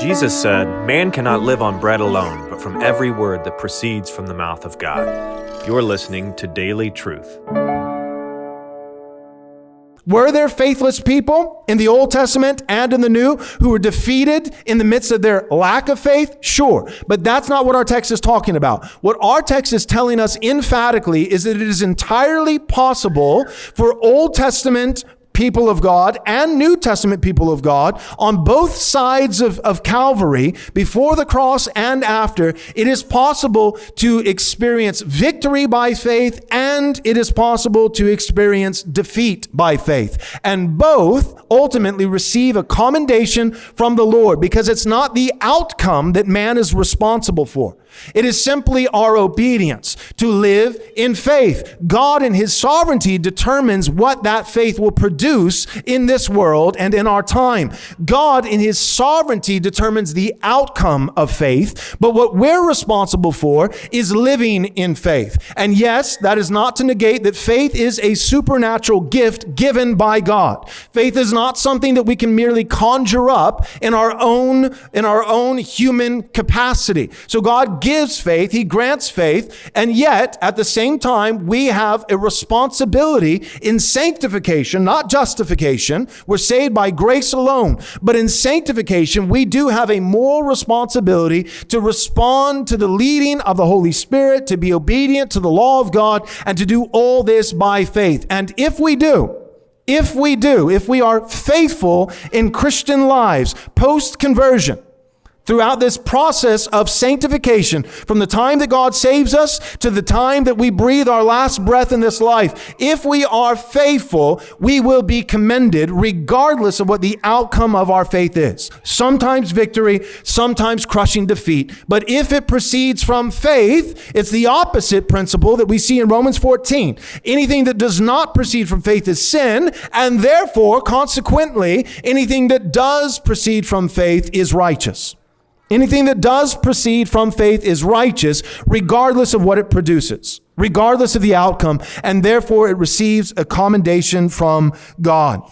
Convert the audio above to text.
Jesus said, "Man cannot live on bread alone, but from every word that proceeds from the mouth of God." You're listening to Daily Truth. Were there faithless people in the Old Testament and in the New who were defeated in the midst of their lack of faith? Sure, but that's not what our text is talking about. What our text is telling us emphatically is that it is entirely possible for Old Testament people of God and New Testament people of God on both sides of Calvary, before the cross and after. It is possible to experience victory by faith, and it is possible to experience defeat by faith. And both ultimately receive a commendation from the Lord, because it's not the outcome that man is responsible for. It is simply our obedience to live in faith. God in his sovereignty determines what that faith will produce in this world and in our time. God in his sovereignty determines the outcome of faith, but what we're responsible for is living in faith. And yes, that is not to negate that faith is a supernatural gift given by God. Faith is not something that we can merely conjure up in our own human capacity. So God gives faith, he grants faith, and yet at the same time we have a responsibility in sanctification, not justification. We're saved by grace alone, but in sanctification we do have a moral responsibility to respond to the leading of the Holy Spirit, to be obedient to the law of God, and to do all this by faith. And if we are faithful in Christian lives post-conversion, throughout this process of sanctification, from the time that God saves us to the time that we breathe our last breath in this life, if we are faithful, we will be commended regardless of what the outcome of our faith is. Sometimes victory, sometimes crushing defeat. But if it proceeds from faith, it's the opposite principle that we see in Romans 14. Anything that does not proceed from faith is sin, and therefore, consequently, anything that does proceed from faith is righteous. Anything that does proceed from faith is righteous, regardless of what it produces, regardless of the outcome, and therefore it receives a commendation from God.